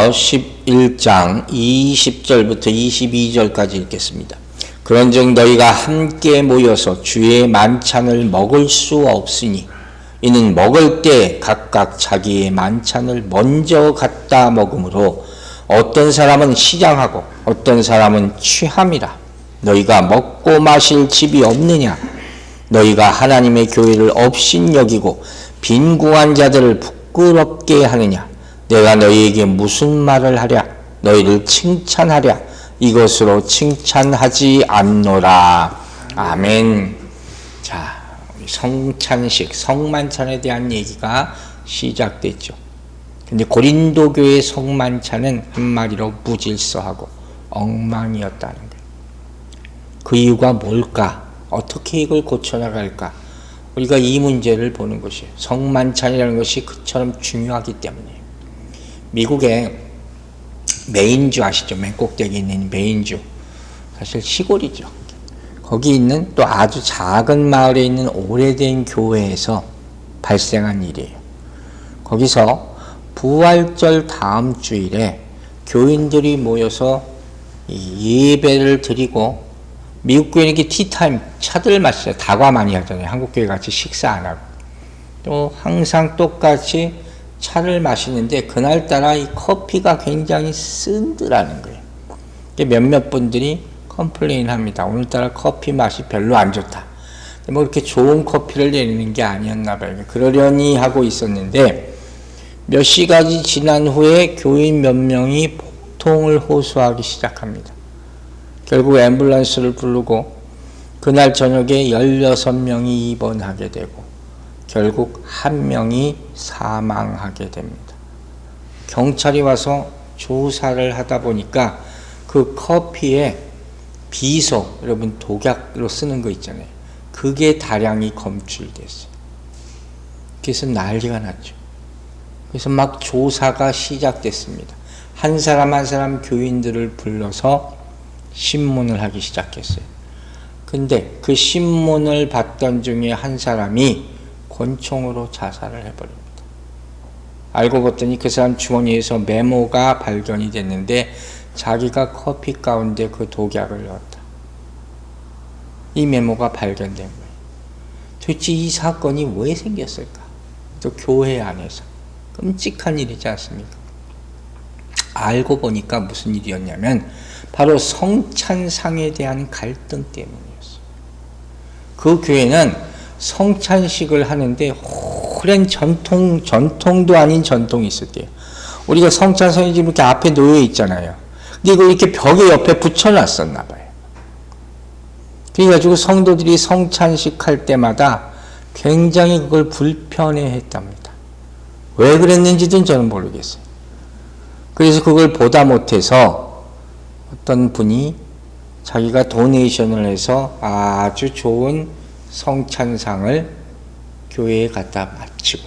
고린도전서 11장 20절부터 22절까지 읽겠습니다. 그런즉 너희가 함께 모여서 주의 만찬을 먹을 수 없으니 이는 먹을 때 각각 자기의 만찬을 먼저 갖다 먹으므로 어떤 사람은 시장하고 어떤 사람은 취함이라. 너희가 먹고 마실 집이 없느냐? 너희가 하나님의 교회를 업신여기고 빈궁한 자들을 부끄럽게 하느냐? 내가 너희에게 무슨 말을 하랴? 너희를 칭찬하랴? 이것으로 칭찬하지 않노라. 아멘. 자, 성찬식, 성만찬에 대한 얘기가 시작됐죠. 근데 고린도 교회의 성만찬은 한마디로 무질서하고 엉망이었다는 거예요. 그 이유가 뭘까? 어떻게 이걸 고쳐나갈까? 우리가 이 문제를 보는 것이에요. 성만찬이라는 것이 그처럼 중요하기 때문이에요. 미국에 메인주 아시죠? 맨 꼭대기에 있는 메인주. 사실 시골이죠. 거기 있는 또 아주 작은 마을에 있는 오래된 교회에서 발생한 일이에요. 거기서 부활절 다음 주일에 교인들이 모여서 예배를 드리고, 미국 교회는 이렇게 티타임, 차들 마셔요. 다과 많이 하잖아요. 한국 교회 같이 식사 안 하고. 또 항상 똑같이 차를 마시는데 그날따라 이 커피가 굉장히 쓴드라는 거예요. 몇몇 분들이 컴플레인 합니다. 오늘따라 커피 맛이 별로 안 좋다. 뭐 그렇게 좋은 커피를 내리는 게 아니었나 봐요. 그러려니 하고 있었는데 몇 시간이 지난 후에 교인 몇 명이 복통을 호소하기 시작합니다. 결국 앰뷸런스를 부르고 그날 저녁에 16명이 입원하게 되고 결국 한 명이 사망하게 됩니다. 경찰이 와서 조사를 하다 보니까 그 커피에 비소, 여러분 독약으로 쓰는 거 있잖아요. 그게 다량이 검출됐어요. 그래서 난리가 났죠. 그래서 막 조사가 시작됐습니다. 한 사람 한 사람 교인들을 불러서 신문을 하기 시작했어요. 근데 그 신문을 봤던 중에 한 사람이 권총으로 자살을 해버립니다. 알고 봤더니 그 사람 주머니에서 메모가 발견이 됐는데 자기가 커피 가운데 그 독약을 넣었다. 이 메모가 발견된 거예요. 도대체 이 사건이 왜 생겼을까? 또 교회 안에서. 끔찍한 일이지 않습니까? 알고 보니까 무슨 일이었냐면 바로 성찬상에 대한 갈등 때문이었어요. 그 교회는 성찬식을 하는데 오랜 전통도 아닌 전통이 있었대요. 우리가 성찬상이 지금 이렇게 앞에 놓여 있잖아요. 근데 이거 이렇게 벽에 옆에 붙여놨었나 봐요. 그래가지고 성도들이 성찬식 할 때마다 굉장히 그걸 불편해 했답니다. 왜 그랬는지는 저는 모르겠어요. 그래서 그걸 보다 못해서 어떤 분이 자기가 도네이션을 해서 아주 좋은 성찬상을 교회에 갖다 바치고,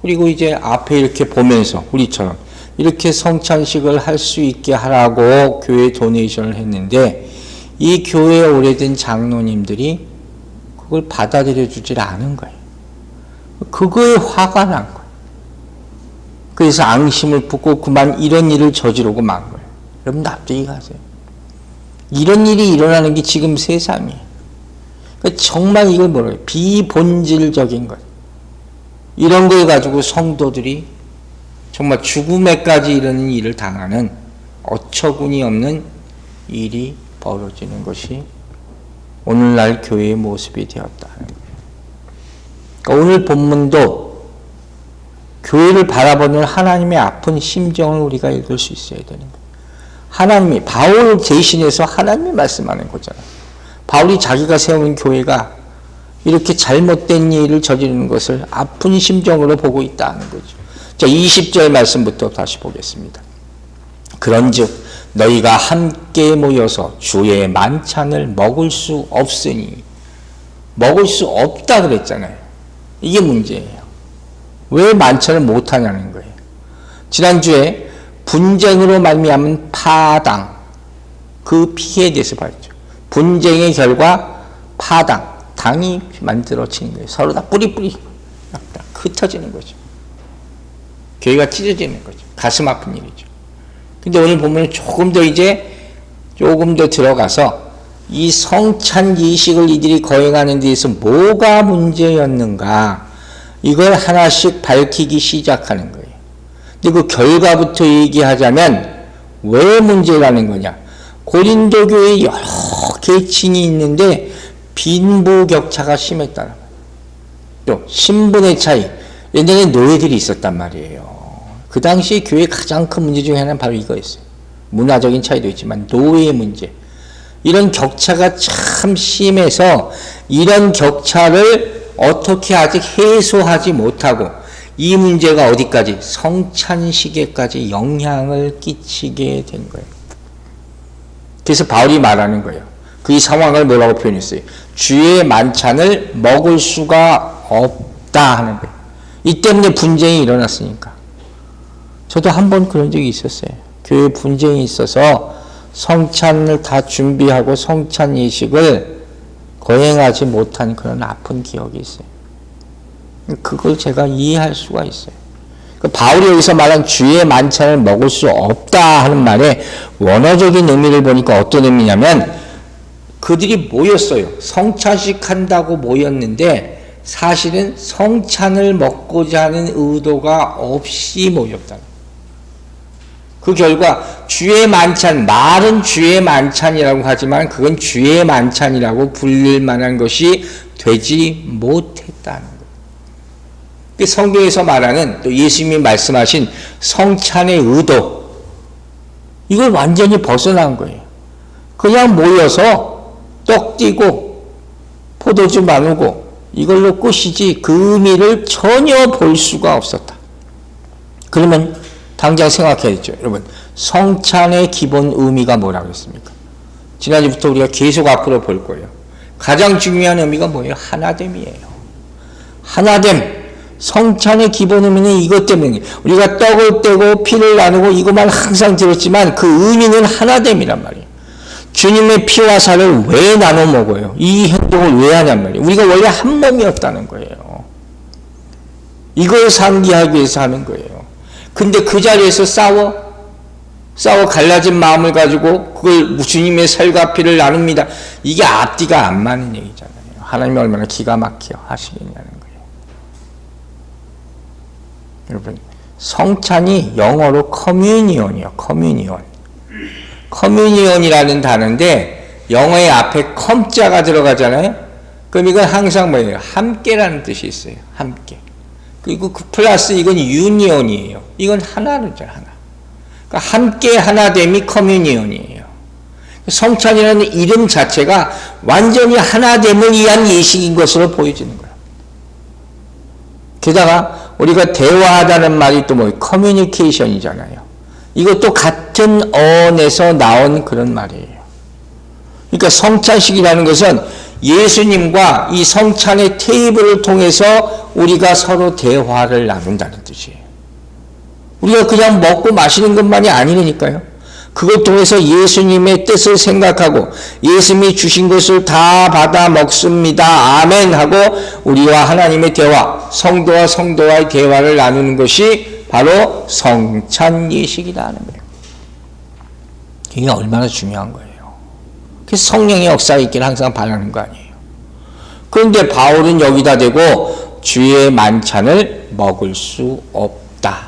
그리고 이제 앞에 이렇게 보면서 우리처럼 이렇게 성찬식을 할 수 있게 하라고 교회에 도네이션을 했는데 이 교회에 오래된 장로님들이 그걸 받아들여 주질 않은 거예요. 그거에 화가 난 거예요. 그래서 앙심을 품고 그만 이런 일을 저지르고 만 거예요. 여러분 납득이 가세요. 이런 일이 일어나는 게 지금 세상이에요. 그러니까 정말 이걸 뭐라고 해요? 비본질적인 것. 이런 걸 가지고 성도들이 정말 죽음에까지 이르는 일을 당하는 어처구니 없는 일이 벌어지는 것이 오늘날 교회의 모습이 되었다. 그러니까 오늘 본문도 교회를 바라보는 하나님의 아픈 심정을 우리가 읽을 수 있어야 되는 거예요. 하나님이, 바울을 대신해서 하나님이 말씀하는 거잖아요. 바울이 자기가 세우는 교회가 이렇게 잘못된 일을 저지르는 것을 아픈 심정으로 보고 있다는 거죠. 자, 20절 말씀부터 다시 보겠습니다. 그런즉 너희가 함께 모여서 주의 만찬을 먹을 수 없으니, 먹을 수 없다 그랬잖아요. 이게 문제예요. 왜 만찬을 못하냐는 거예요. 지난주에 분쟁으로 말미암은 파당, 그 피해에 대해서 봤죠. 분쟁의 결과 파당, 당이 만들어지는 거예요. 서로 다 뿌리 딱 흩어지는 거죠. 교회가 찢어지는 거죠. 가슴 아픈 일이죠. 근데 오늘 보면 조금 더 들어가서 이 성찬 예식을 이들이 거행하는 데에서 뭐가 문제였는가, 이걸 하나씩 밝히기 시작하는 거예요. 근데 그 결과부터 얘기하자면 왜 문제라는 거냐. 고린도 교회에 여러 계층이 있는데 빈부격차가 심했다는 거예요. 또 신분의 차이. 옛날에 노예들이 있었단 말이에요. 그 당시 교회의 가장 큰 문제 중에 하나는 바로 이거였어요. 문화적인 차이도 있지만 노예의 문제. 이런 격차가 참 심해서 이런 격차를 어떻게 아직 해소하지 못하고 이 문제가 어디까지? 성찬식에까지 영향을 끼치게 된 거예요. 그래서 바울이 말하는 거예요. 그 상황을 뭐라고 표현했어요? 주의 만찬을 먹을 수가 없다 하는 거예요. 이 때문에 분쟁이 일어났으니까. 저도 한 번 그런 적이 있었어요. 교회 분쟁이 있어서 성찬을 다 준비하고 성찬 예식을 거행하지 못한 그런 아픈 기억이 있어요. 그걸 제가 이해할 수가 있어요. 바울이 여기서 말한 주의 만찬을 먹을 수 없다 하는 말의 원어적인 의미를 보니까 어떤 의미냐면, 그들이 모였어요. 성찬식 한다고 모였는데 사실은 성찬을 먹고자 하는 의도가 없이 모였다. 그 결과 주의 만찬, 말은 주의 만찬이라고 하지만 그건 주의 만찬이라고 불릴 만한 것이 되지 못했다는 거예요. 성경에서 말하는, 또 예수님이 말씀하신 성찬의 의도, 이걸 완전히 벗어난 거예요. 그냥 모여서 떡 띄고 포도주 나누고 이걸로 끝이지 그 의미를 전혀 볼 수가 없었다. 그러면 당장 생각해야죠. 여러분, 성찬의 기본 의미가 뭐라고 했습니까? 지난주부터 우리가 계속 앞으로 볼 거예요. 가장 중요한 의미가 뭐예요? 하나됨이에요. 하나됨. 성찬의 기본 의미는 이것 때문에, 우리가 떡을 떼고 피를 나누고 이것만 항상 들었지만 그 의미는 하나됨이란 말이에요. 주님의 피와 살을 왜 나눠 먹어요? 이 행동을 왜 하냔 말이에요. 우리가 원래 한 몸이었다는 거예요. 이걸 상기하기 위해서 하는 거예요. 근데 그 자리에서 싸워 갈라진 마음을 가지고 그걸 주님의 살과 피를 나눕니다. 이게 앞뒤가 안 맞는 얘기잖아요. 하나님이 얼마나 기가 막혀 하시겠냐는 거예요. 여러분, 성찬이 영어로 커뮤니언이에요. 커뮤니언이라는 단어인데 영어의 앞에 컴자가 들어가잖아요. 그럼 이건 항상 뭐예요? 함께라는 뜻이 있어요. 함께. 그리고 그 플러스 이건 유니온이에요. 이건 하나로죠, 하나. 그러니까 함께 하나됨이 커뮤니언이에요. 성찬이라는 이름 자체가 완전히 하나됨을 위한 예식인 것으로 보여지는 거예요. 게다가 우리가 대화하다는 말이 또 뭐예요? 커뮤니케이션이잖아요. 이것도 같은 어원에서 나온 그런 말이에요. 그러니까 성찬식이라는 것은 예수님과 이 성찬의 테이블을 통해서 우리가 서로 대화를 나눈다는 뜻이에요. 우리가 그냥 먹고 마시는 것만이 아니니까요. 그걸 통해서 예수님의 뜻을 생각하고 예수님이 주신 것을 다 받아 먹습니다. 아멘 하고 우리와 하나님의 대화, 성도와 성도와의 대화를 나누는 것이 바로 성찬 예식이라는 거예요. 이게 얼마나 중요한 거예요. 그래서 성령의 역사 있기를 항상 바라는 거 아니에요. 그런데 바울은 여기다 대고 주의 만찬을 먹을 수 없다.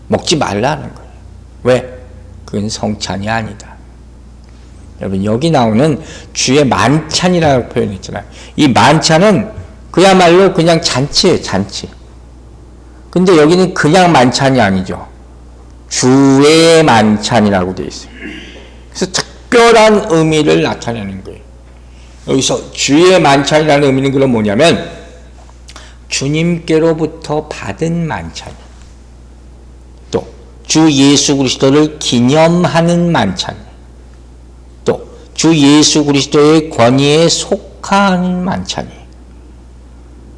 먹지 말라는 거예요. 왜? 그건 성찬이 아니다. 여러분, 여기 나오는 주의 만찬이라고 표현했잖아요. 이 만찬은 그야말로 그냥 잔치예요, 잔치. 근데 여기는 그냥 만찬이 아니죠. 주의 만찬이라고 되어 있어요. 그래서 특별한 의미를 나타내는 거예요. 여기서 주의 만찬이라는 의미는 그럼 뭐냐면 주님께로부터 받은 만찬, 또 주 예수 그리스도를 기념하는 만찬, 또 주 예수 그리스도의 권위에 속한 만찬이.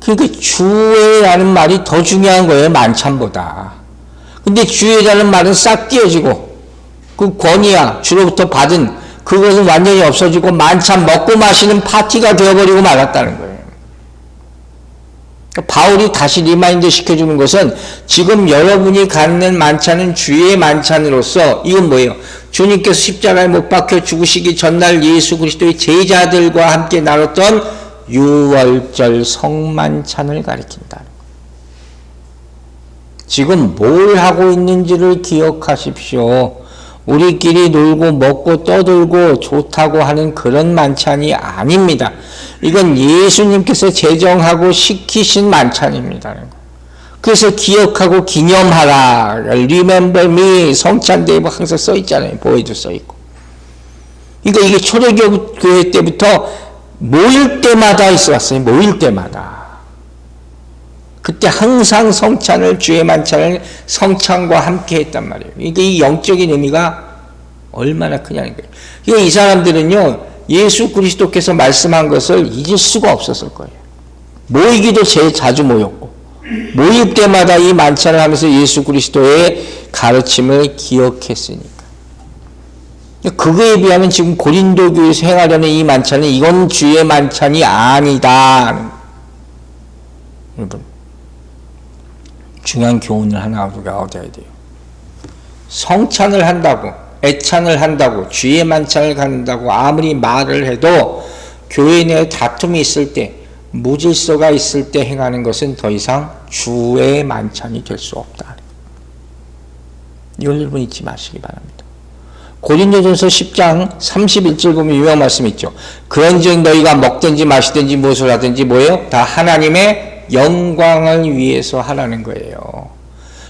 그러니까 주의라는 말이 더 중요한 거예요, 만찬보다. 근데 주의라는 말은 싹 띄어지고 그 권위야, 주로부터 받은 그것은 완전히 없어지고 만찬 먹고 마시는 파티가 되어버리고 말았다는 거예요. 바울이 다시 리마인드 시켜주는 것은 지금 여러분이 갖는 만찬은 주의 만찬으로서 이건 뭐예요? 주님께서 십자가에 못 박혀 죽으시기 전날 예수 그리스도의 제자들과 함께 나눴던 유월절 성만찬을 가리킨다. 지금 뭘 하고 있는지를 기억하십시오. 우리끼리 놀고 먹고 떠들고 좋다고 하는 그런 만찬이 아닙니다. 이건 예수님께서 제정하고 시키신 만찬입니다. 그래서 기억하고 기념하라. Remember me. 성찬대에 항상 써 있잖아요. 보에도 써 있고. 그러니까 이게 초대교회 때부터 모일 때마다 있어왔어요. 모일 때마다. 그때 항상 성찬을, 주의 만찬을 성찬과 함께 했단 말이에요. 그러니까 이 영적인 의미가 얼마나 크냐는 거예요. 그러니까 이 사람들은요, 예수 그리스도께서 말씀한 것을 잊을 수가 없었을 거예요. 모이기도 제일 자주 모였고, 모일 때마다 이 만찬을 하면서 예수 그리스도의 가르침을 기억했으니까. 그거에 비하면 지금 고린도 교회에서 행하려는 이 만찬은 이건 주의 만찬이 아니다. 여러분, 중요한 교훈을 하나 우리가 얻어야 돼요. 성찬을 한다고, 애찬을 한다고, 주의 만찬을 갖는다고 아무리 말을 해도 교회 내에 다툼이 있을 때, 무질서가 있을 때 행하는 것은 더 이상 주의 만찬이 될 수 없다. 이걸 여러분 잊지 마시기 바랍니다. 고린도전서 10장 31절 보면 유명한 말씀이 있죠. 그런즉 너희가 먹든지 마시든지 무엇을 하든지 뭐예요? 다 하나님의 영광을 위해서 하라는 거예요.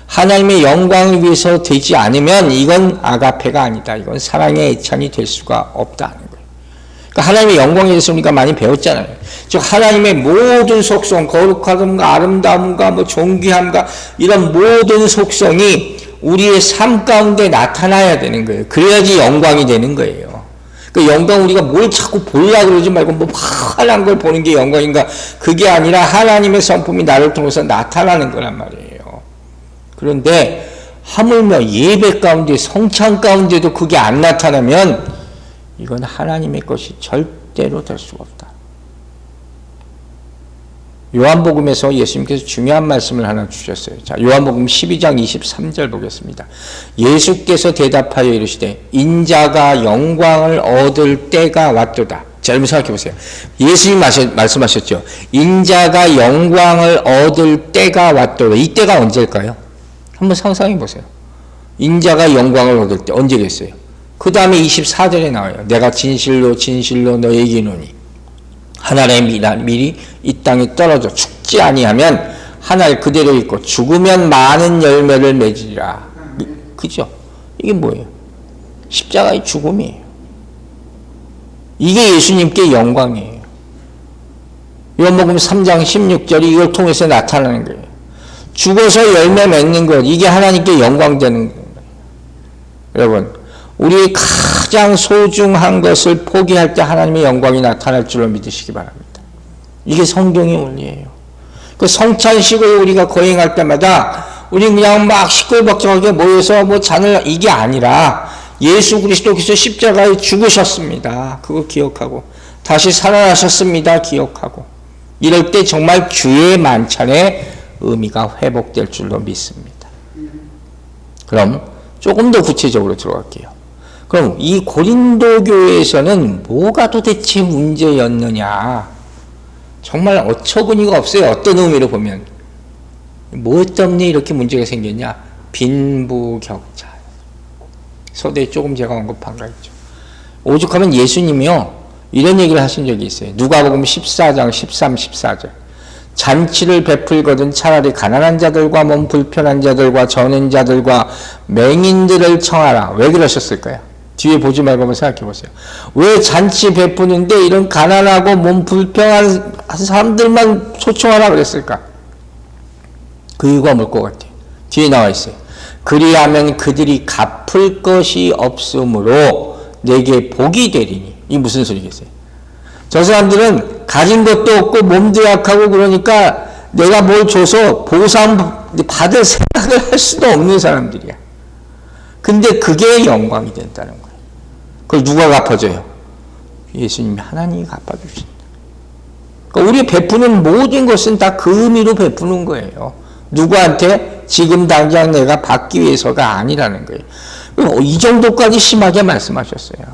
하나님의 영광을 위해서 되지 않으면 이건 아가페가 아니다. 이건 사랑의 애찬이 될 수가 없다는 거예요. 그러니까 하나님의 영광에 대해서 우리가 많이 배웠잖아요. 즉 하나님의 모든 속성, 거룩함과 아름다움과 뭐 존귀함과 이런 모든 속성이 우리의 삶 가운데 나타나야 되는 거예요. 그래야지 영광이 되는 거예요. 그 영광 우리가 뭘 자꾸 보려고 그러지 말고 뭐 환한 걸 보는 게 영광인가? 그게 아니라 하나님의 성품이 나를 통해서 나타나는 거란 말이에요. 그런데 하물며 예배 가운데 성찬 가운데도 그게 안 나타나면 이건 하나님의 것이 절대로 될 수가 없다. 요한복음에서 예수님께서 중요한 말씀을 하나 주셨어요. 자, 요한복음 12장 23절 보겠습니다. 예수께서 대답하여 이르시되 인자가 영광을 얻을 때가 왔도다. 자, 여러분 생각해 보세요. 예수님 말씀하셨죠. 인자가 영광을 얻을 때가 왔도다. 이 때가 언제일까요? 한번 상상해 보세요. 인자가 영광을 얻을 때 언제겠어요? 그 다음에 24절에 나와요. 내가 진실로 진실로 너에게 이르노니 하늘의 밀이 이 땅에 떨어져 죽지 아니하면 하늘 그대로 있고 죽으면 많은 열매를 맺으리라. 그죠? 이게 뭐예요? 십자가의 죽음이에요. 이게 예수님께 영광이에요. 요한복음 3장 16절이 이걸 통해서 나타나는 거예요. 죽어서 열매 맺는 것, 이게 하나님께 영광 되는 거예요. 여러분, 우리의 가장 소중한 것을 포기할 때 하나님의 영광이 나타날 줄로 믿으시기 바랍니다. 이게 성경의 원리예요. 그 성찬식을 우리가 거행할 때마다 우리 그냥 막 시끌벅적하게 모여서 뭐 잔을, 이게 아니라 예수 그리스도께서 십자가에 죽으셨습니다. 그거 기억하고 다시 살아나셨습니다. 기억하고 이럴 때 정말 주의 만찬의 의미가 회복될 줄로 믿습니다. 그럼 조금 더 구체적으로 들어갈게요. 그럼 이 고린도 교회에서는 뭐가 도대체 문제였느냐? 정말 어처구니가 없어요. 어떤 의미로 보면. 뭐 때문에 이렇게 문제가 생겼냐? 빈부격차. 서두에 조금 제가 언급한 거 있죠. 오죽하면 예수님이요, 이런 얘기를 하신 적이 있어요. 누가복음 14장 13, 14절. 잔치를 베풀거든 차라리 가난한 자들과 몸 불편한 자들과 저는 자들과 맹인들을 청하라. 왜 그러셨을까요? 뒤에 보지 말고 한번 생각해 보세요. 왜 잔치 베푸는데 이런 가난하고 몸 불편한 사람들만 초청하라 그랬을까? 그 이유가 뭘 것 같아요? 뒤에 나와 있어요. 그리하면 그들이 갚을 것이 없으므로 내게 복이 되리니. 이게 무슨 소리겠어요? 저 사람들은 가진 것도 없고 몸도 약하고 그러니까 내가 뭘 줘서 보상 받을 생각을 할 수도 없는 사람들이야. 근데 그게 영광이 된다는 거예요. 그걸 누가 갚아줘요? 예수님이, 하나님이 갚아주신다. 그러니까 우리 베푸는 모든 것은 다 그 의미로 베푸는 거예요. 누구한테? 지금 당장 내가 받기 위해서가 아니라는 거예요. 이 정도까지 심하게 말씀하셨어요.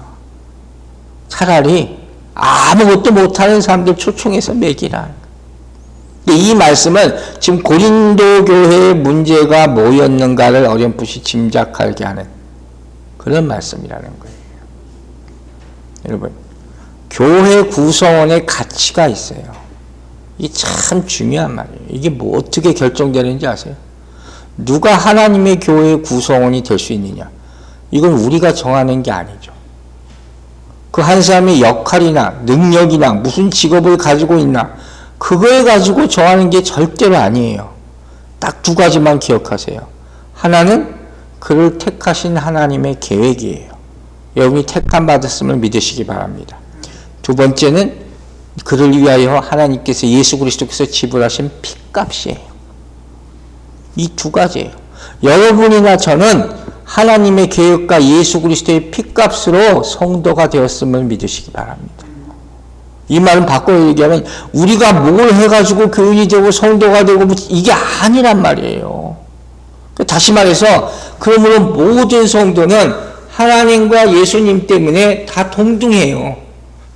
차라리 아무것도 못하는 사람들 초청해서 먹이라. 이 말씀은 지금 고린도 교회의 문제가 뭐였는가를 어렴풋이 짐작하게 하는 그런 말씀이라는 거예요. 여러분, 교회 구성원의 가치가 있어요. 이게 참 중요한 말이에요. 이게 뭐 어떻게 결정되는지 아세요? 누가 하나님의 교회의 구성원이 될 수 있느냐? 이건 우리가 정하는 게 아니죠. 그 한 사람의 역할이나 능력이나 무슨 직업을 가지고 있나 그걸 가지고 정하는 게 절대로 아니에요. 딱 두 가지만 기억하세요. 하나는 그를 택하신 하나님의 계획이에요. 여러분이 택함 받았음을 믿으시기 바랍니다. 두 번째는 그를 위하여 하나님께서 예수 그리스도께서 지불하신 핏값이에요. 이 두 가지예요. 여러분이나 저는 하나님의 계획과 예수 그리스도의 핏값으로 성도가 되었음을 믿으시기 바랍니다. 이 말은 바꿔 얘기하면 우리가 뭘 해가지고 교인이 되고 성도가 되고 이게 아니란 말이에요. 다시 말해서 그러므로 모든 성도는 하나님과 예수님 때문에 다 동등해요.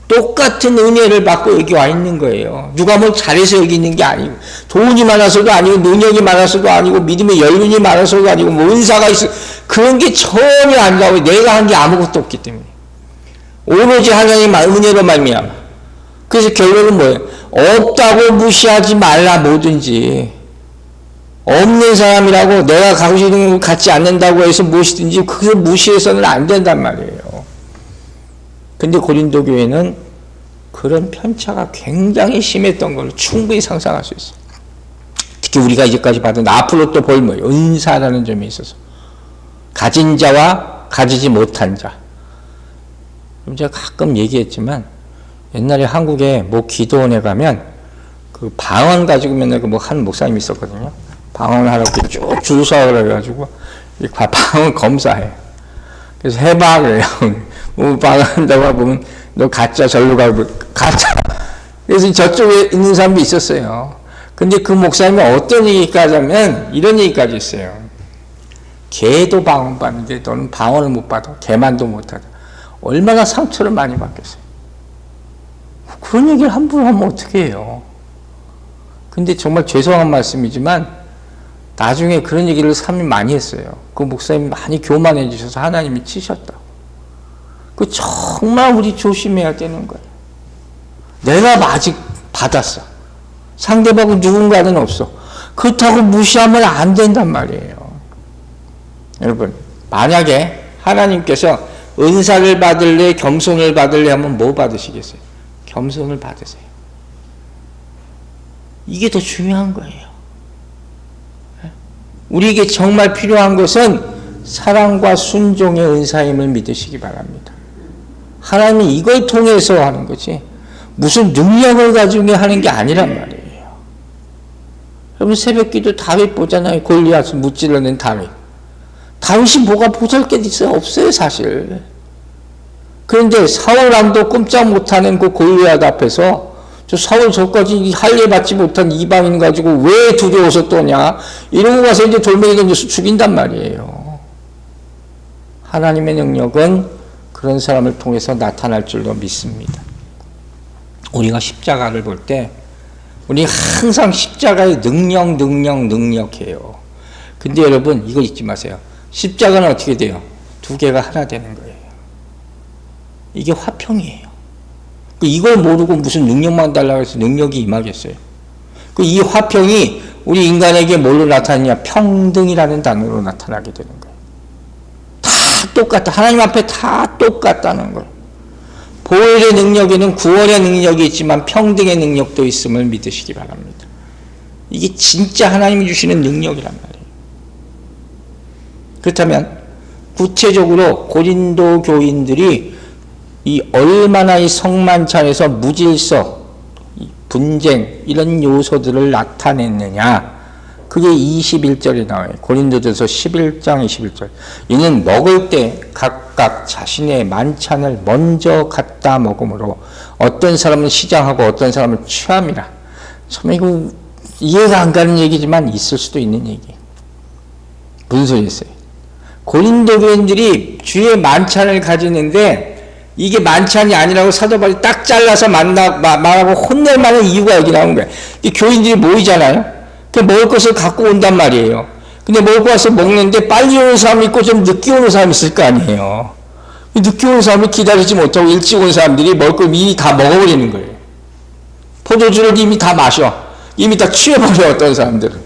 똑같은 은혜를 받고 여기 와 있는 거예요. 누가 뭘 잘해서 여기 있는 게 아니고 돈이 많아서도 아니고 능력이 많아서도 아니고 믿음의 연륜이 많아서도 아니고 뭐 은사가 있어 그런 게 전혀 아니라고 내가 한 게 아무것도 없기 때문에 오로지 하나님 은혜로 말미암아. 그래서 결론은 뭐예요? 없다고 무시하지 말라. 뭐든지 없는 사람이라고 내가 가고 싶은 걸 갖지 않는다고 해서 무엇이든지 그걸 무시해서는 안 된단 말이에요. 근데 고린도 교회는 그런 편차가 굉장히 심했던 걸 충분히 상상할 수 있어요. 특히 우리가 이제까지 받은 앞으로 또 볼 뭐예요? 은사라는 점에 있어서 가진 자와 가지지 못한 자. 제가 가끔 얘기했지만 옛날에 한국에 뭐 기도원에 가면 그 방언 가지고 맨날 뭐 한 목사님이 있었거든요. 방언을 하라고 쭉 줄 서라 그래가지고 방언 검사해. 그래서 해봐 그래요. 뭐 방언한다고 보면 너 가짜 절로 가고 가짜. 그래서 저쪽에 있는 사람도 있었어요. 근데 그 목사님이 어떤 얘기까지 하면 이런 얘기까지 했어요. 개도 방언 받는데 너는 방언을 못 받아. 개만도 못 하다. 얼마나 상처를 많이 받겠어요. 그런 얘기를 함부로 하면 어떻게 해요. 근데 정말 죄송한 말씀이지만 나중에 그런 얘기를 사람이 많이 했어요. 그 목사님이 많이 교만해 주셔서 하나님이 치셨다. 그 정말 우리 조심해야 되는 거예요. 내가 아직 받았어. 상대방은 누군가는 없어. 그렇다고 무시하면 안 된단 말이에요. 여러분, 만약에 하나님께서 은사를 받을래, 겸손을 받을래 하면 뭐 받으시겠어요? 겸손을 받으세요. 이게 더 중요한 거예요. 우리에게 정말 필요한 것은 사랑과 순종의 은사임을 믿으시기 바랍니다. 하나님이 이걸 통해서 하는 거지 무슨 능력을 가지고 하는 게 아니란 말이에요. 여러분 새벽기도 다윗 보잖아요. 골리앗을 무찔러낸 다윗. 다윗이 뭐가 보잘것 있어요? 없어요 사실. 그런데 사울 왕도 꼼짝 못하는 그 골리앗 앞에서 저 사울 저까지 할례 받지 못한 이방인 가지고 왜 두려워서 떠냐? 이러고 가서 이제 돌멩이 던져서 죽인단 말이에요. 하나님의 능력은 그런 사람을 통해서 나타날 줄로 믿습니다. 우리가 십자가를 볼 때 우리 항상 십자가의 능력해요. 근데 여러분 이거 잊지 마세요. 십자가는 어떻게 돼요? 두 개가 하나 되는 거예요. 이게 화평이에요. 이걸 모르고 무슨 능력만 달라고 해서 능력이 임하겠어요. 이 화평이 우리 인간에게 뭘로 나타나냐? 평등이라는 단어로 나타나게 되는 거예요. 다 똑같다. 하나님 앞에 다 똑같다는 거예요. 보혈의 능력에는 구원의 능력이 있지만 평등의 능력도 있음을 믿으시기 바랍니다. 이게 진짜 하나님이 주시는 능력이란 말이에요. 그렇다면 구체적으로 고린도 교인들이 이 얼마나 이 성만찬에서 무질서, 분쟁 이런 요소들을 나타냈느냐 그게 21절에 나와요. 고린도전서 11장 21절. 이는 먹을 때 각각 자신의 만찬을 먼저 갖다 먹으므로 어떤 사람은 시장하고 어떤 사람은 취함이라. 참 이거 이해가 안 가는 얘기지만 있을 수도 있는 얘기. 무슨 소리였어요? 고린도 교인들이 주의 만찬을 가지는데 이게 만찬이 아니라고 사도 바울이 딱 잘라서 말하고 혼낼 만한 이유가 여기 나온 거예요. 이 교인들이 모이잖아요. 그 먹을 것을 갖고 온단 말이에요. 근데 먹을 거 와서 먹는데 빨리 오는 사람이 있고 좀 늦게 오는 사람이 있을 거 아니에요. 늦게 오는 사람이 기다리지 못하고 일찍 온 사람들이 먹을 걸 이미 다 먹어버리는 거예요. 포도주를 이미 다 마셔. 이미 다 취해버려, 어떤 사람들은.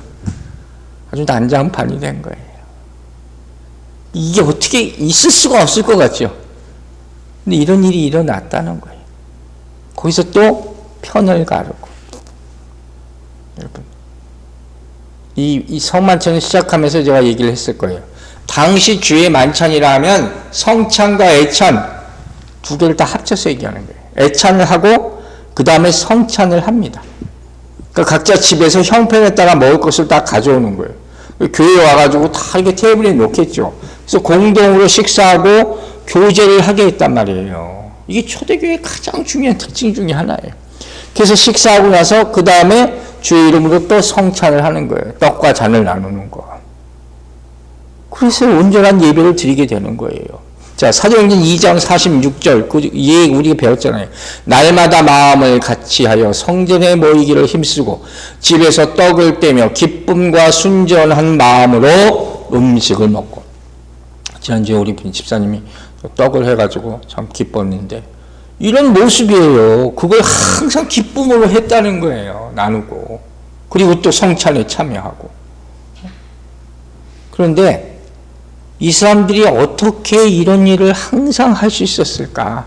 아주 난장판이 된 거예요. 이게 어떻게 있을 수가 없을 것 같죠? 근데 이런 일이 일어났다는 거예요. 거기서 또 편을 가르고. 여러분, 이 성만찬을 시작하면서 제가 얘기를 했을 거예요. 당시 주의 만찬이라 하면 성찬과 애찬 두 개를 다 합쳐서 얘기하는 거예요. 애찬을 하고 그 다음에 성찬을 합니다. 그러니까 각자 집에서 형편에 따라 먹을 것을 다 가져오는 거예요. 교회에 와가지고 다 이렇게 테이블에 놓겠죠. 그래서 공동으로 식사하고 교제를 하게 했단 말이에요. 이게 초대교회의 가장 중요한 특징 중에 하나예요. 그래서 식사하고 나서 그 다음에 주의 이름으로 또 성찬을 하는 거예요. 떡과 잔을 나누는 거. 그래서 온전한 예배를 드리게 되는 거예요. 자, 사도행전 2장 46절, 우리가 배웠잖아요. 날마다 마음을 같이하여 성전에 모이기를 힘쓰고 집에서 떡을 떼며 기쁨과 순전한 마음으로 음식을 먹고. 지난주에 우리 집사님이 떡을 해가지고 참 기뻤는데 이런 모습이에요. 그걸 항상 기쁨으로 했다는 거예요. 나누고. 그리고 또 성찬에 참여하고. 그런데 이 사람들이 어떻게 이런 일을 항상 할 수 있었을까?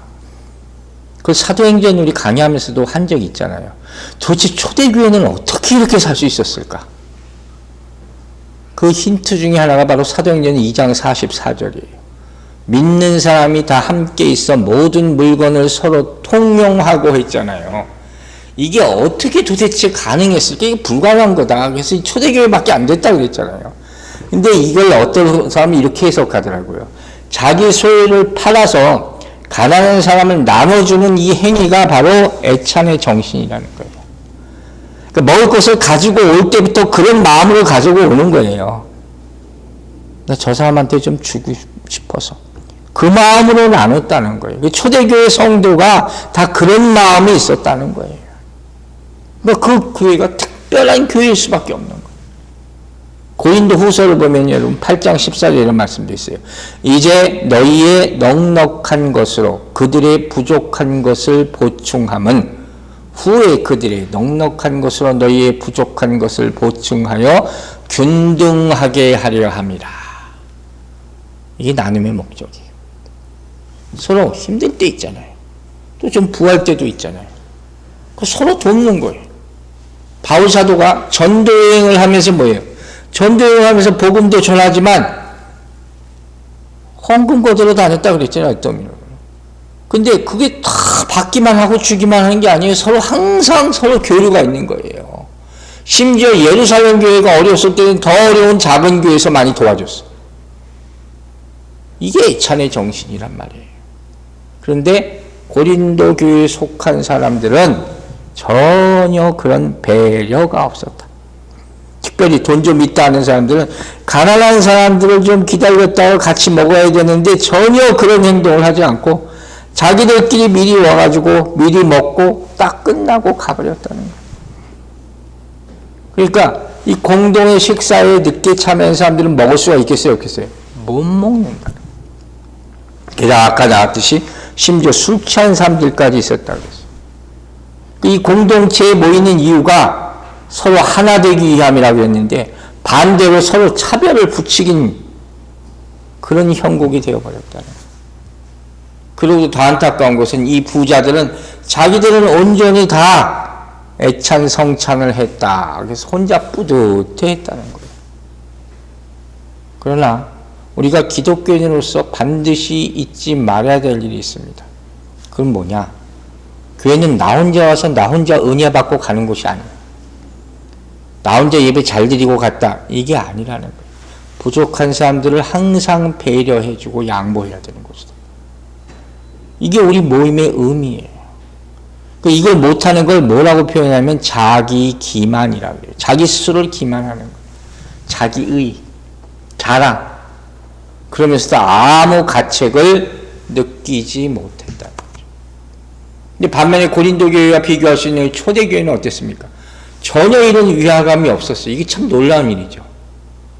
그 사도행전 우리 강의하면서도 한 적이 있잖아요. 도대체 초대교회는 어떻게 이렇게 살 수 있었을까? 그 힌트 중에 하나가 바로 사도행전 2장 44절이에요. 믿는 사람이 다 함께 있어 모든 물건을 서로 통용하고 했잖아요. 이게 어떻게 도대체 가능했을까? 이게 불가능한 거다. 그래서 초대교회밖에 안 됐다고 그랬잖아요. 근데 이걸 어떤 사람이 이렇게 해석하더라고요. 자기 소유를 팔아서 가난한 사람을 나눠주는 이 행위가 바로 애찬의 정신이라는 거예요. 그러니까 먹을 것을 가지고 올 때부터 그런 마음으로 가지고 오는 거예요. 나 저 사람한테 좀 주고 싶어서. 그 마음으로 나눴다는 거예요. 초대교회 성도가 다 그런 마음이 있었다는 거예요. 그러니까 그 교회가 특별한 교회일 수밖에 없는 거예요. 고린도 후서를 보면 여러분 8장 14절에 이런 말씀도 있어요. 이제 너희의 넉넉한 것으로 그들의 부족한 것을 보충함은 후에 그들의 넉넉한 것으로 너희의 부족한 것을 보충하여 균등하게 하려 함이라. 이게 나눔의 목적이에요. 서로 힘들 때 있잖아요. 또 좀 부할 때도 있잖아요. 서로 돕는 거예요. 바울 사도가 전도 여행을 하면서 뭐예요? 전도 여행을 하면서 복음도 전하지만 헌금 거두러 다녔다 그랬잖아요. 근데 그게 다 받기만 하고 주기만 하는 게 아니에요. 서로 항상 서로 교류가 있는 거예요. 심지어 예루살렘 교회가 어려웠을 때는 더 어려운 작은 교회에서 많이 도와줬어요. 이게 애찬의 정신이란 말이에요. 그런데 고린도 교회에 속한 사람들은 전혀 그런 배려가 없었다. 특별히 돈 좀 있다 하는 사람들은 가난한 사람들을 좀 기다렸다가 같이 먹어야 되는데 전혀 그런 행동을 하지 않고 자기들끼리 미리 와가지고 미리 먹고 딱 끝나고 가버렸다는 거예요. 그러니까 이 공동의 식사에 늦게 참여한 사람들은 먹을 수가 있겠어요? 없겠어요? 못 먹는다. 게다가 아까 나왔듯이 심지어 술 취한 사람들까지 있었다고 했어요. 이 공동체에 모이는 이유가 서로 하나 되기 위함이라고 했는데 반대로 서로 차별을 붙이긴 그런 형국이 되어버렸다는 거예요. 그리고 더 안타까운 것은 이 부자들은 자기들은 온전히 다 애찬 성찬을 했다. 그래서 혼자 뿌듯해 했다는 거예요. 그러나 우리가 기독교인으로서 반드시 잊지 말아야 될 일이 있습니다. 그건 뭐냐? 교회는 나 혼자 와서 나 혼자 은혜 받고 가는 곳이 아니에요. 나 혼자 예배 잘 드리고 갔다. 이게 아니라는 거예요. 부족한 사람들을 항상 배려해주고 양보해야 되는 것이다. 이게 우리 모임의 의미예요. 이걸 못하는 걸 뭐라고 표현하면 자기 기만이라고 해요. 자기 스스로를 기만하는 거예요. 자기의, 자랑. 그러면서도 아무 가책을 느끼지 못했다. 근데 반면에 고린도 교회와 비교할 수 있는 초대교회는 어땠습니까? 전혀 이런 위화감이 없었어요. 이게 참 놀라운 일이죠.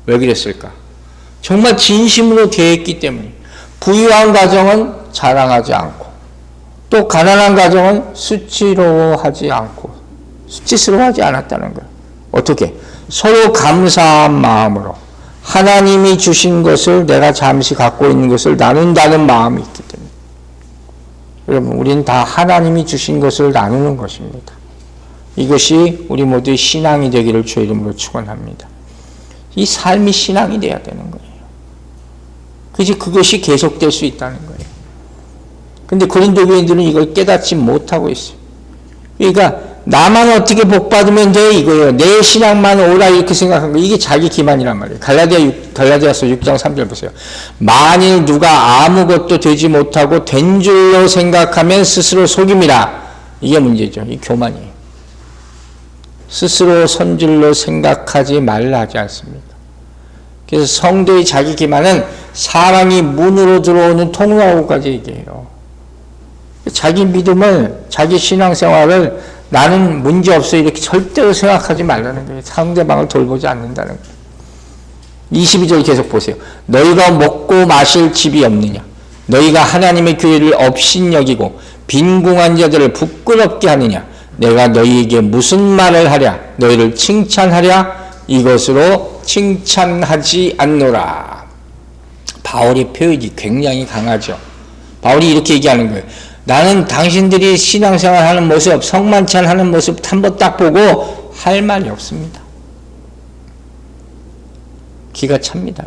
왜 그랬을까? 정말 진심으로 대했기 때문에. 부유한 가정은 자랑하지 않고, 또 가난한 가정은 수치스러워하지 않았다는 거예요. 어떻게? 서로 감사한 마음으로 하나님이 주신 것을 내가 잠시 갖고 있는 것을 나눈다는 마음이 있기 때문에. 여러분, 우리는 다 하나님이 주신 것을 나누는 것입니다. 이것이 우리 모두의 신앙이 되기를 주의 이름으로 축원합니다. 이 삶이 신앙이 돼야 되는 거예요. 그것이 계속될 수 있다는 거예요. 근데 고린도 교인들은 이걸 깨닫지 못하고 있어요. 그러니까 나만 어떻게 복받으면 돼 이거예요. 내 신앙만 오라 이렇게 생각한 거. 이게 자기 기만이란 말이에요. 갈라디아서 6장 3절 보세요. 만일 누가 아무것도 되지 못하고 된 줄로 생각하면 스스로 속임이라. 이게 문제죠. 이 교만이에요. 스스로 선 줄로 생각하지 말라 하지 않습니까? 그래서 성도의 자기 기만은 사랑이 문으로 들어오는 통로하고까지 얘기해요. 자기 믿음을, 자기 신앙생활을 나는 문제없어 이렇게 절대로 생각하지 말라는 거예요. 상대방을 돌보지 않는다는 거예요. 22절 계속 보세요. 너희가 먹고 마실 집이 없느냐? 너희가 하나님의 교회를 업신여기고 빈궁한 자들을 부끄럽게 하느냐? 내가 너희에게 무슨 말을 하랴? 너희를 칭찬하랴? 이것으로 칭찬하지 않노라. 바울의 표현이 굉장히 강하죠. 바울이 이렇게 얘기하는 거예요. 나는 당신들이 신앙생활 하는 모습, 성만찬 하는 모습 한번 딱 보고 할 말이 없습니다. 기가 찹니다.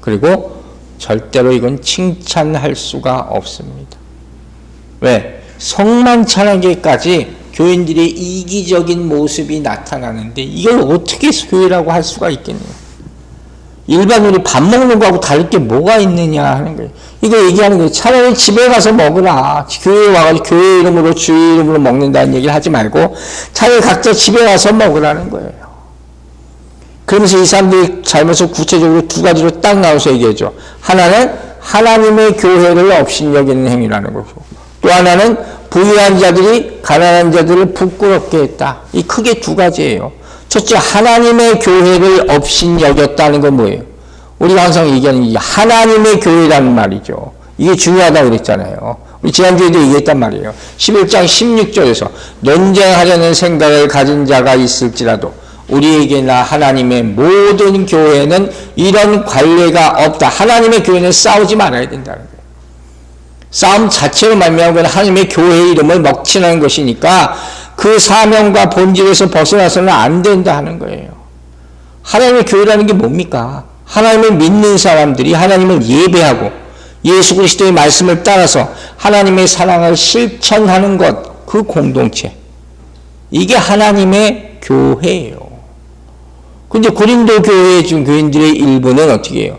그리고 절대로 이건 칭찬할 수가 없습니다. 왜? 성만찬하기까지 교인들의 이기적인 모습이 나타나는데 이걸 어떻게 교회라고 할 수가 있겠네요. 일반 우리 밥 먹는 거하고 다를 게 뭐가 있느냐 하는 거예요. 이거 얘기하는 거예요. 차라리 집에 가서 먹으라. 교회에 와가지고 교회 이름으로 주의 이름으로 먹는다는 얘기를 하지 말고 차라리 각자 집에 가서 먹으라는 거예요. 그러면서 이 사람들의 잘못을 구체적으로 두 가지로 딱 나눠서 얘기해줘. 하나는 하나님의 교회를 업신여기는 행위라는 거고, 또 하나는 부유한 자들이 가난한 자들을 부끄럽게 했다. 이 크게 두 가지예요. 첫째, 하나님의 교회를 업신여겼다는 건 뭐예요? 우리가 항상 얘기하는 게 하나님의 교회라는 말이죠. 이게 중요하다고 그랬잖아요. 우리 지난주에도 얘기했단 말이에요. 11장 16절에서 논쟁하려는 생각을 가진 자가 있을지라도 우리에게나 하나님의 모든 교회는 이런 관례가 없다. 하나님의 교회는 싸우지 말아야 된다는 거예요. 싸움 자체로 말미암아 하나님의 교회의 이름을 먹칠하는 것이니까 그 사명과 본질에서 벗어나서는 안 된다 하는 거예요. 하나님의 교회라는 게 뭡니까? 하나님을 믿는 사람들이 하나님을 예배하고 예수 그리스도의 말씀을 따라서 하나님의 사랑을 실천하는 것, 그 공동체. 이게 하나님의 교회예요. 근데 고린도 교회 중 교인들의 일부는 어떻게 해요?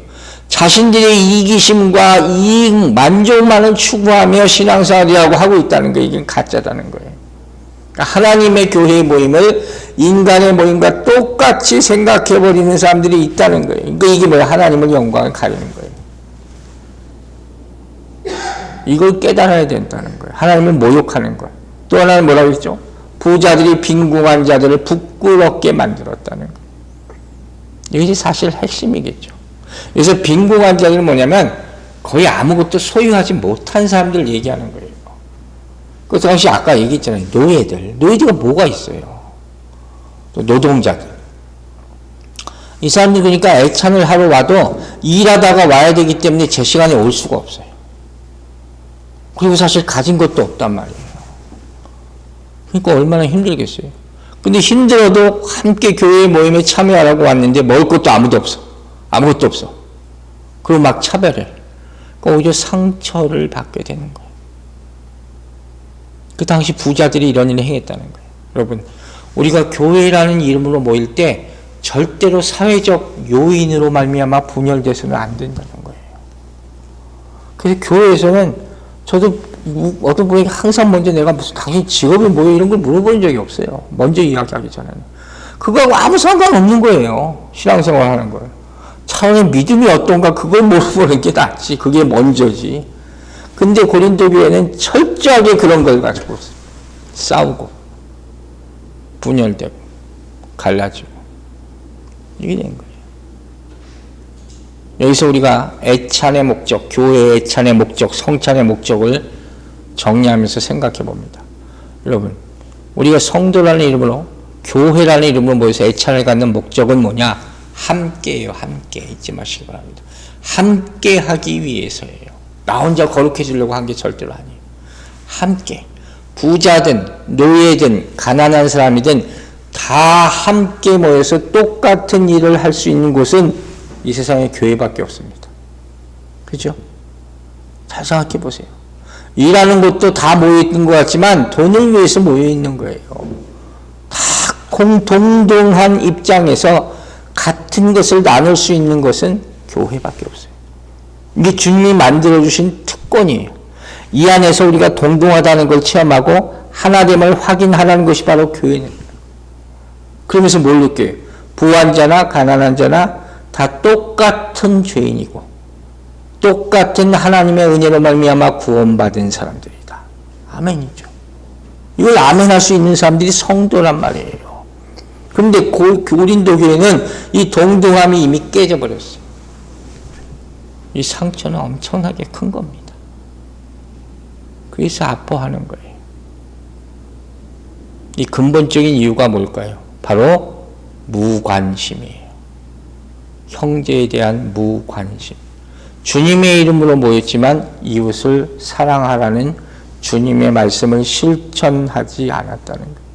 자신들의 이기심과 이익, 만족만을 추구하며 신앙생활이라고 하고 있다는 거, 이게 가짜라는 거예요. 하나님의 교회의 모임을 인간의 모임과 똑같이 생각해버리는 사람들이 있다는 거예요. 그러니까 이게 뭐예요? 하나님을 영광을 가리는 거예요. 이걸 깨달아야 된다는 거예요. 하나님을 모욕하는 거예요. 또 하나는 뭐라고 했죠? 부자들이 빈궁한 자들을 부끄럽게 만들었다는 거예요. 이것이 사실 핵심이겠죠. 그래서 빈궁한 자들은 뭐냐면 거의 아무것도 소유하지 못한 사람들 얘기하는 거예요. 그 당시 아까 얘기했잖아요. 노예들가 뭐가 있어요? 또 노동자들. 이 사람들 그러니까 애찬을 하러 와도 일하다가 와야 되기 때문에 제 시간에 올 수가 없어요. 그리고 사실 가진 것도 없단 말이에요. 그러니까 얼마나 힘들겠어요. 근데 힘들어도 함께 교회 모임에 참여하라고 왔는데 먹을 것도 아무것도 없어. 그리고 막 차별해. 그러니까 오히려 상처를 받게 되는 거예요. 그 당시 부자들이 이런 일을 행했다는 거예요. 여러분, 우리가 교회라는 이름으로 모일 때 절대로 사회적 요인으로 말미암아 분열돼서는 안 된다는 거예요. 그래서 교회에서는 저도 어떤 분에게 항상 먼저 내가 무슨 당신 직업이 뭐예요? 이런 걸 물어본 적이 없어요. 먼저 이야기하기 전에는. 그거하고 아무 상관없는 거예요. 신앙생활 하는 거예요. 차라리 믿음이 어떤가 그걸 물어보는 게 낫지. 그게 먼저지. 근데 고린도 교회는 철저하게 그런 걸 가지고 싸우고 분열되고 갈라지고 이게 된 거예요. 여기서 우리가 애찬의 목적, 교회의 애찬의 목적, 성찬의 목적을 정리하면서 생각해 봅니다. 여러분, 우리가 성도라는 이름으로, 교회라는 이름으로 모여서 애찬을 갖는 목적은 뭐냐? 함께예요. 함께. 잊지 마시기 바랍니다. 함께 하기 위해서예요. 나 혼자 거룩해지려고 한 게 절대로 아니에요. 함께. 부자든 노예든 가난한 사람이든 다 함께 모여서 똑같은 일을 할 수 있는 곳은 이 세상에 교회밖에 없습니다. 그죠? 잘 생각해 보세요. 일하는 곳도 다 모여있는 것 같지만 돈을 위해서 모여있는 거예요. 다 동등한 입장에서 같은 것을 나눌 수 있는 것은 교회밖에 없어요. 이게 주님이 만들어주신 특권이에요. 이 안에서 우리가 동등하다는 걸 체험하고 하나됨을 확인하라는 것이 바로 교회는. 그러면서 뭘 느껴요? 부한 자나 가난한 자나 다 똑같은 죄인이고 똑같은 하나님의 은혜로 말미암아 구원받은 사람들이다. 아멘이죠. 이걸 아멘할 수 있는 사람들이 성도란 말이에요. 그런데 고린도 교회는 이 동등함이 이미 깨져버렸어요. 이 상처는 엄청나게 큰 겁니다. 그래서 아파하는 거예요. 이 근본적인 이유가 뭘까요? 바로 무관심이에요. 형제에 대한 무관심. 주님의 이름으로 모였지만 이웃을 사랑하라는 주님의 말씀을 실천하지 않았다는 거예요.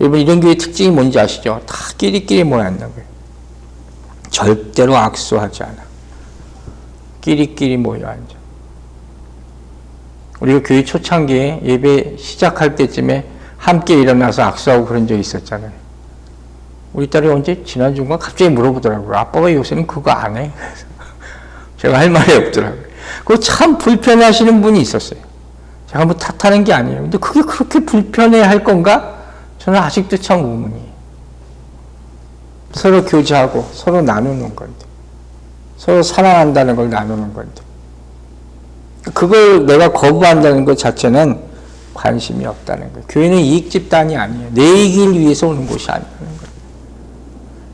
여러분, 이런 교회의 특징이 뭔지 아시죠? 다 끼리끼리 모였는 거예요. 절대로 악수하지 않아. 끼리끼리 모여 앉아. 우리가 교회 초창기에 예배 시작할 때쯤에 함께 일어나서 악수하고 그런 적이 있었잖아요. 우리 딸이 언제 지난주인가 갑자기 물어보더라고요. 아빠가 요새는 그거 안 해? 제가 할 말이 없더라고요. 그거 참 불편해하시는 분이 있었어요. 제가 뭐 탓하는 게 아니에요. 근데 그게 그렇게 불편해할 건가? 저는 아직도 참 의문이에요. 서로 교제하고 서로 나누는 건데, 서로 사랑한다는 걸 나누는 건데, 그걸 내가 거부한다는 것 자체는 관심이 없다는 거예요. 교회는 이익 집단이 아니에요. 내 이익을 위해서 오는 곳이 아니라는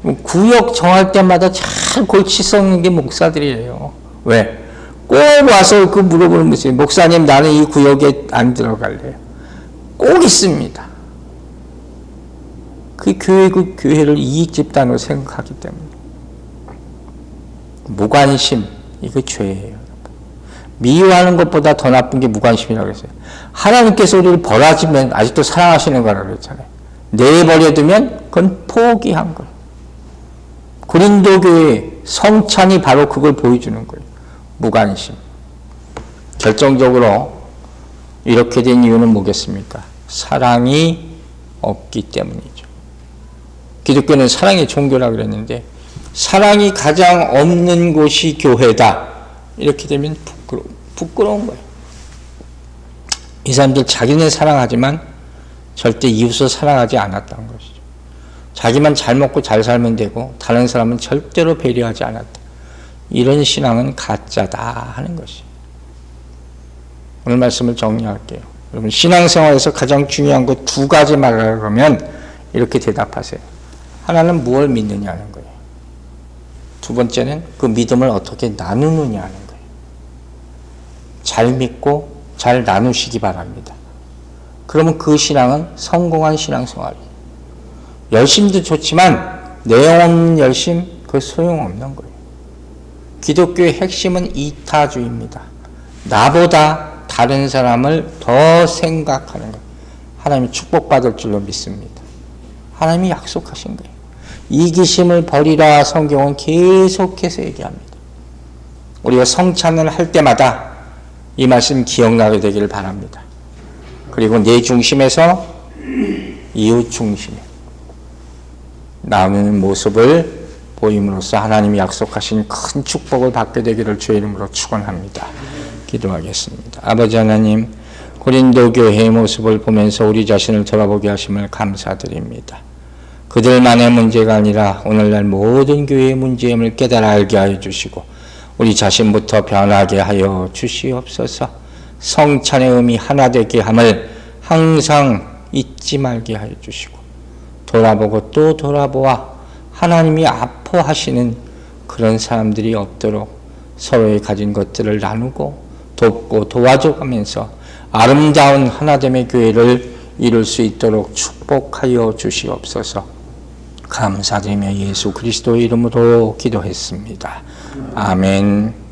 거예요. 구역 정할 때마다 잘 골치 썩는 게 목사들이에요. 왜? 꼭 와서 그 물어보는 거지. 목사님, 나는 이 구역에 안 들어갈래요. 꼭 있습니다. 그 교회를 이익 집단으로 생각하기 때문에. 무관심, 이거 죄예요. 미워하는 것보다 더 나쁜 게 무관심이라고 했어요. 하나님께서 우리를 벌하시면 아직도 사랑하시는 거라고 그랬잖아요. 내버려두면 그건 포기한 거예요. 고린도 교회 성찬이 바로 그걸 보여주는 거예요. 무관심. 결정적으로 이렇게 된 이유는 뭐겠습니까? 사랑이 없기 때문이죠. 기독교는 사랑의 종교라고 그랬는데 사랑이 가장 없는 곳이 교회다. 이렇게 되면 부끄러운 거예요. 이 사람들 자기는 사랑하지만 절대 이웃을 사랑하지 않았다는 것이죠. 자기만 잘 먹고 잘 살면 되고 다른 사람은 절대로 배려하지 않았다. 이런 신앙은 가짜다 하는 것이에요. 오늘 말씀을 정리할게요. 여러분, 신앙생활에서 가장 중요한 것 두 가지 말하라고 하면 이렇게 대답하세요. 하나는 무엇을 믿느냐는 거예요. 두 번째는 그 믿음을 어떻게 나누느냐는 거예요. 잘 믿고 잘 나누시기 바랍니다. 그러면 그 신앙은 성공한 신앙생활이에요. 열심도 좋지만 내용 열심 그 소용없는 거예요. 기독교의 핵심은 이타주의입니다. 나보다 다른 사람을 더 생각하는 거예요. 하나님이 축복받을 줄로 믿습니다. 하나님이 약속하신 거예요. 이기심을 버리라 성경은 계속해서 얘기합니다. 우리가 성찬을 할 때마다 이 말씀 기억나게 되기를 바랍니다. 그리고 내 중심에서 이웃 중심에 나오는 모습을 보임으로써 하나님이 약속하신 큰 축복을 받게 되기를 주의 이름으로 축원합니다. 기도하겠습니다. 아버지 하나님, 고린도 교회의 모습을 보면서 우리 자신을 돌아보게 하심을 감사드립니다. 그들만의 문제가 아니라 오늘날 모든 교회의 문제임을 깨달아 알게 하여 주시고 우리 자신부터 변하게 하여 주시옵소서. 성찬의 의미 하나 되게 함을 항상 잊지 말게 하여 주시고 돌아보고 또 돌아보아 하나님이 아파하시는 그런 사람들이 없도록 서로의 가진 것들을 나누고 돕고 도와줘가면서 아름다운 하나됨의 교회를 이룰 수 있도록 축복하여 주시옵소서. 감사드리며 예수 그리스도의 이름으로 기도했습니다. 아멘.